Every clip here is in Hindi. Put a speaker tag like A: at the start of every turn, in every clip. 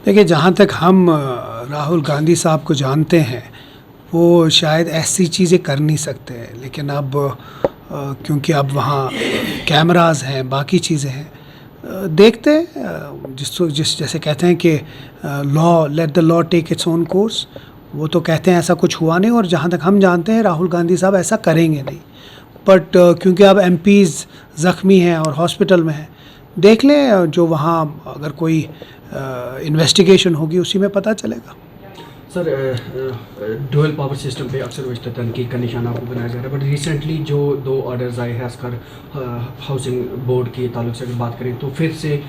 A: देखिए, जहाँ तक हम राहुल गांधी साहब को जानते हैं, वो शायद ऐसी चीज़ें कर नहीं सकते हैं, लेकिन अब क्योंकि अब वहाँ कैमरास हैं, बाकी चीज़ें हैं, देखते हैं। जिस जैसे कहते हैं कि law, let the law take its own course, वो तो कहते हैं ऐसा कुछ हुआ नहीं, और जहाँ तक हम जानते हैं राहुल गांधी साहब ऐसा करेंगे नहीं। बट क्योंकि अब एमपीज़ ज़ख्मी हैं और हॉस्पिटल में हैं, देख लें जो वहाँ अगर कोई इन्वेस्टिगेशन होगी उसी में पता चलेगा।
B: सर, डुअल पावर सिस्टम पे अक्सर वैसे तनकीद का निशाना आपको बनाया जा रहा है, बट रिसेंटली जो 2 ऑर्डर्स आए हैं खासकर हाउसिंग बोर्ड के ताल्लुक से अगर बात करें तो फिर से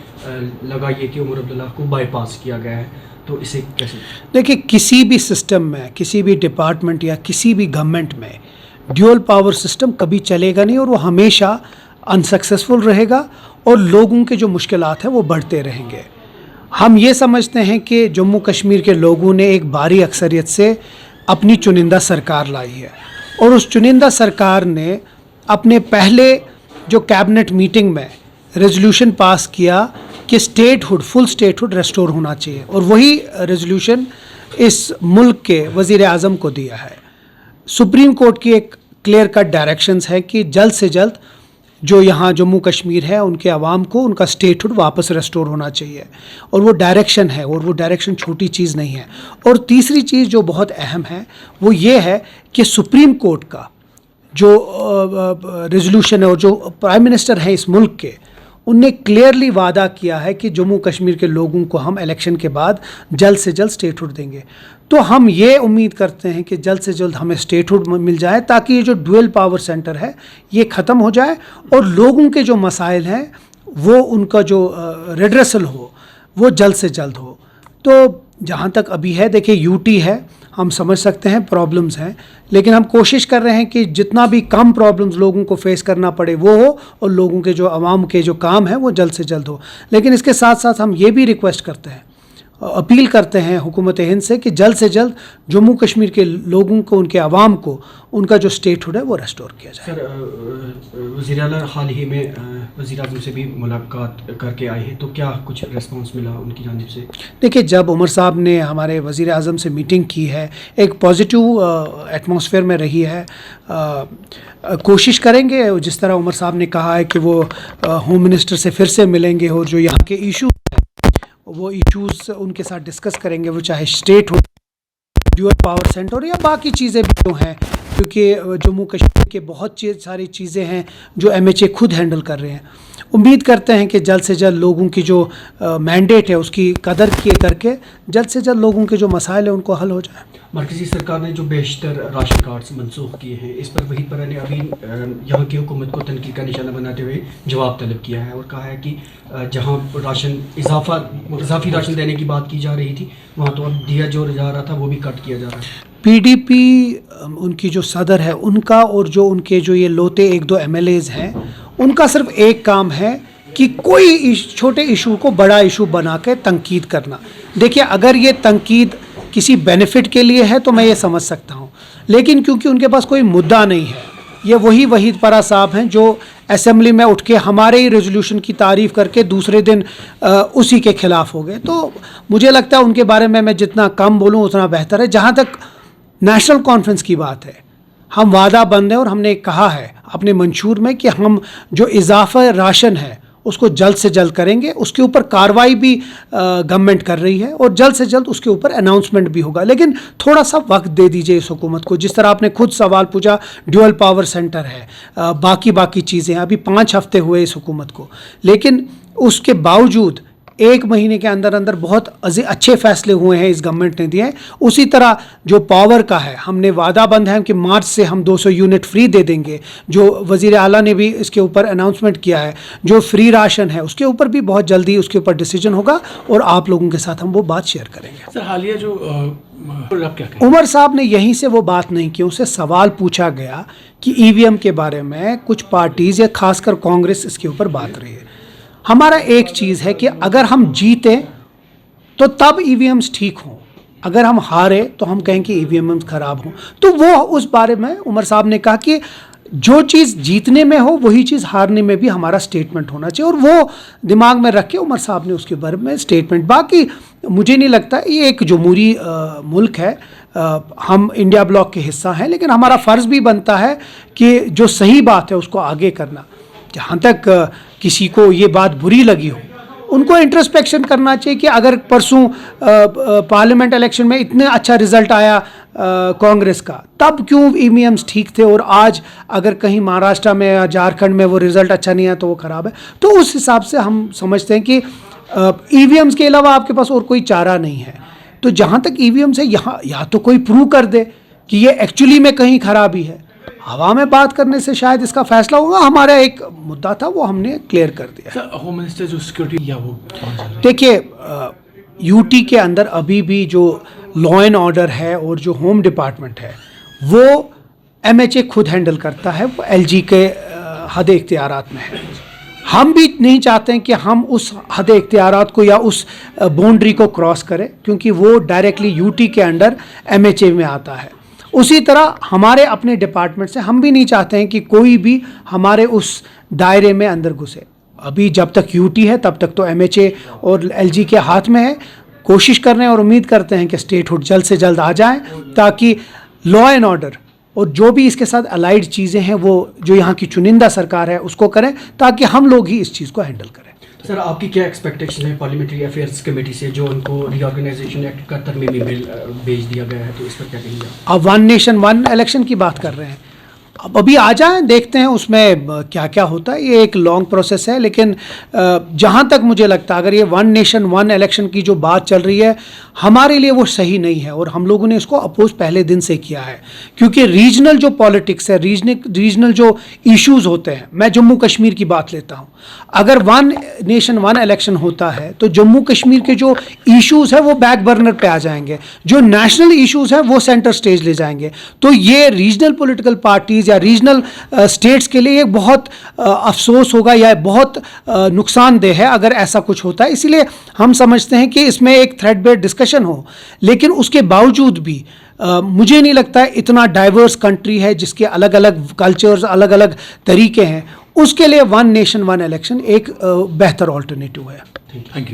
B: लगा ये कि उमर अब्दुल्ला को बाईपास किया गया है, तो इसे कैसे?
A: देखिए, किसी भी सिस्टम में, किसी भी डिपार्टमेंट या किसी भी गवर्नमेंट में ड्यूअल पावर सिस्टम कभी चलेगा नहीं, और वो हमेशा अनसक्सेसफुल रहेगा और लोगों के जो मुश्किलात हैं वो बढ़ते रहेंगे। हम ये समझते हैं कि जम्मू कश्मीर के लोगों ने एक भारी अक्सरियत से अपनी चुनिंदा सरकार लाई है, और उस चुनिंदा सरकार ने अपने पहले जो कैबिनेट मीटिंग में रेजोल्यूशन पास किया कि स्टेटहुड, फुल स्टेटहुड रेस्टोर होना चाहिए, और वही रेजोल्यूशन इस मुल्क के वज़ीर आज़म को दिया है। सुप्रीम कोर्ट की एक क्लियर कट डायरेक्शंस है कि जल्द से जल्द जो यहाँ जम्मू कश्मीर है उनके अवाम को उनका स्टेटहुड वापस रेस्टोर होना चाहिए, और वो डायरेक्शन है, और वो डायरेक्शन छोटी चीज़ नहीं है। और तीसरी चीज़ जो बहुत अहम है वो ये है कि सुप्रीम कोर्ट का जो रेजोल्यूशन है, और जो प्राइम मिनिस्टर हैं इस मुल्क के, उनने क्लियरली वादा किया है कि जम्मू कश्मीर के लोगों को हम इलेक्शन के बाद जल्द से जल्द स्टेटहुड देंगे। तो हम ये उम्मीद करते हैं कि जल्द से जल्द हमें स्टेटहुड मिल जाए, ताकि ये जो डुअल पावर सेंटर है ये ख़त्म हो जाए, और लोगों के जो मसाइल हैं वो उनका जो रेड्रेसल हो वो जल्द से जल्द हो। तो जहाँ तक अभी है, देखिए यूटी है, हम समझ सकते हैं प्रॉब्लम्स हैं, लेकिन हम कोशिश कर रहे हैं कि जितना भी कम प्रॉब्लम्स लोगों को फेस करना पड़े वो हो, और लोगों के जो आवाम के जो काम है वो जल्द से जल्द हो। लेकिन इसके साथ साथ हम ये भी रिक्वेस्ट करते हैं, अपील करते हैं हुकूमत हिंद से कि जल्द से जल्द जम्मू कश्मीर के लोगों को, उनके आवाम को उनका जो स्टेटहुड है वो रेस्टोर किया जाए।
B: सर, वज़ीर आला हाल ही में वज़ीर आज़म से भी मुलाकात करके आए हैं, तो क्या कुछ रिस्पांस मिला उनकी जानिब से?
A: देखिए, जब उमर साहब ने हमारे वज़ीर आज़म से मीटिंग की है, एक पॉजिटिव एटमॉस्फेयर में रही है। कोशिश करेंगे, जिस तरह उमर साहब ने कहा है कि वो होम मिनिस्टर से फिर से मिलेंगे, और जो यहाँ के इशू वो इश्यूज़ उनके साथ डिस्कस करेंगे, वो चाहे स्टेट हो, ड्यूअल पावर सेंटर या बाकी चीज़ें भी जो हैं, क्योंकि जम्मू कश्मीर के बहुत सारी चीज़ें हैं जो एमएचए खुद हैंडल कर रहे हैं। उम्मीद करते हैं कि जल्द से जल्द लोगों की जो मैंडेट है उसकी कदर किए करके जल्द से जल्द लोगों के जो मसाइल हैं उनको हल हो जाए।
B: मरकज़ी सरकार ने जो बेशतर राशन कार्ड्स मनसूख किए हैं, इस पर वहीद परा ने अभी यहाँ की हुकूमत को तनकीद का निशाना बनाते हुए जवाब तलब किया है, और कहा है कि जहाँ राशन इजाफी राशन देने की बात की जा रही थी, वहाँ तो अब दिया जो जा रहा था वो भी कट किया जा रहा है।
A: पीडीपी उनकी जो सदर है उनका, और जो उनके जो ये लोते 1-2 एमएलएज हैं, उनका सिर्फ एक काम है कि कोई छोटे इशू को बड़ा इशू बना के तनकीद करना। देखिए, अगर ये तनकीद किसी बेनिफिट के लिए है तो मैं ये समझ सकता हूँ, लेकिन क्योंकि उनके पास कोई मुद्दा नहीं है, ये वही वहीद परा साहब हैं जो असेंबली में उठ के हमारे ही रेजोल्यूशन की तारीफ़ करके दूसरे दिन उसी के ख़िलाफ़ हो गए। तो मुझे लगता है उनके बारे में मैं जितना कम बोलूँ उतना बेहतर है। जहाँ तक नेशनल कॉन्फ्रेंस की बात है, हम वादा बंद हैं, और हमने कहा है अपने मंशूर में कि हम जो इजाफा राशन है उसको जल्द से जल्द करेंगे। उसके ऊपर कार्रवाई भी गवर्नमेंट कर रही है, और जल्द से जल्द उसके ऊपर अनाउंसमेंट भी होगा। लेकिन थोड़ा सा वक्त दे दीजिए इस हुकूमत को। जिस तरह आपने खुद सवाल पूछा, ड्यूअल पावर सेंटर है, बाकी चीज़ें, अभी 5 हफ्ते हुए इस हुकूमत को, लेकिन उसके बावजूद 1 महीने के अंदर अंदर बहुत अच्छे फैसले हुए हैं इस गवर्नमेंट ने दिए हैं। उसी तरह जो पावर का है, हमने वादा बंद है कि मार्च से हम 200 यूनिट फ्री दे देंगे, जो वज़ीर आला ने भी इसके ऊपर अनाउंसमेंट किया है। जो फ्री राशन है उसके ऊपर भी बहुत जल्दी उसके ऊपर डिसीजन होगा, और आप लोगों के साथ हम वो बात शेयर करेंगे।
C: सर, हालिया जो
A: उमर साहब ने यहीं से वो बात नहीं की, उनसे सवाल पूछा गया कि ईवीएम के बारे में कुछ पार्टीज़ या खासकर कांग्रेस इसके ऊपर बात रही है। हमारा एक चीज़ है कि अगर हम जीते तो तब ईवीएम्स ठीक हों, अगर हम हारे तो हम कहें कि ईवीएम ख़राब हों। तो वो उस बारे में उमर साहब ने कहा कि जो चीज़ जीतने में हो वही चीज़ हारने में भी हमारा स्टेटमेंट होना चाहिए, और वो दिमाग में रख के उमर साहब ने उसके बारे में स्टेटमेंट। बाकी मुझे नहीं लगता, ये एक जमहूरी मुल्क है, हम इंडिया ब्लॉक के हिस्सा हैं, लेकिन हमारा फ़र्ज़ भी बनता है कि जो सही बात है उसको आगे करना। जहाँ तक किसी को ये बात बुरी लगी हो, उनको इंट्रोस्पेक्शन करना चाहिए कि अगर परसों पार्लियामेंट इलेक्शन में इतने अच्छा रिजल्ट आया कांग्रेस का, तब क्यों ईवीएम्स ठीक थे, और आज अगर कहीं महाराष्ट्र में या झारखंड में वो रिजल्ट अच्छा नहीं आया तो वो ख़राब है। तो उस हिसाब से हम समझते हैं कि ईवीएम्स के अलावा आपके पास और कोई चारा नहीं है। तो जहाँ तक ईवीएम्स है, यहाँ या तो कोई प्रूव कर दे कि ये एक्चुअली में कहीं खराबी है, हवा में बात करने से शायद इसका फैसला होगा। हमारा एक मुद्दा था वो हमने क्लियर कर दिया।
C: सर, होम मिनिस्टर जो सिक्योरिटी या वो
A: देखिए, यूटी के अंदर अभी भी जो लॉ एंड ऑर्डर है और जो होम डिपार्टमेंट है वो एमएचए खुद हैंडल करता है, वो एलजी के हद इख्तियारात में है। हम भी नहीं चाहते हैं कि हम उस हद इख्तियारात को या उस बाउंड्री को क्रॉस करें, क्योंकि वो डायरेक्टली यूटी के अंडर एमएचए में आता है। उसी तरह हमारे अपने डिपार्टमेंट से हम भी नहीं चाहते हैं कि कोई भी हमारे उस दायरे में अंदर घुसे। अभी जब तक यूटी है तब तक तो एमएचए और एलजी के हाथ में है। कोशिश कर रहे हैं और उम्मीद करते हैं कि स्टेटहुड जल्द से जल्द आ जाएं, ताकि लॉ एंड ऑर्डर और जो भी इसके साथ अलाइड चीज़ें हैं वो जो यहाँ की चुनिंदा सरकार है उसको करें, ताकि हम लोग ही इस चीज़ को हैंडल करें।
B: सर, आपकी क्या एक्सपेक्टेशन है पार्लियामेंट्री अफेयर्स कमेटी से, जो उनको रीऑर्गेनाइजेशन एक्ट का तरमीमी बिल भेज दिया गया है, तो इस पर क्या कहेंगे?
A: अब वन नेशन वन इलेक्शन की बात कर रहे हैं, अब अभी आ जाएं, देखते हैं उसमें क्या क्या होता है। ये एक लॉन्ग प्रोसेस है, लेकिन जहाँ तक मुझे लगता है अगर ये वन नेशन वन इलेक्शन की जो बात चल रही है हमारे लिए वो सही नहीं है, और हम लोगों ने इसको अपोज पहले दिन से किया है। क्योंकि रीजनल जो पॉलिटिक्स है, रीजनल जो इश्यूज़ होते हैं, मैं जम्मू कश्मीर की बात लेता हूँ, अगर वन नेशन वन इलेक्शन होता है तो जम्मू कश्मीर के जो इश्यूज़ है वो बैक बर्नर पे आ जाएंगे, जो नेशनल इश्यूज़ हैं वो सेंटर स्टेज ले जाएंगे। तो ये रीजनल पॉलिटिकल पार्टीज़ या रीजनल स्टेट्स के लिए एक बहुत अफसोस होगा या बहुत नुकसानदेह है अगर ऐसा कुछ होता है। इसीलिए हम समझते हैं कि इसमें एक थ्रेड बेस्ड डिस्कशन हो, लेकिन उसके बावजूद भी मुझे नहीं लगता है इतना डाइवर्स कंट्री है जिसके अलग अलग कल्चर्स, अलग अलग तरीके हैं, उसके लिए वन नेशन वन इलेक्शन एक बेहतर ऑल्टरनेटिव है।
C: Thank you.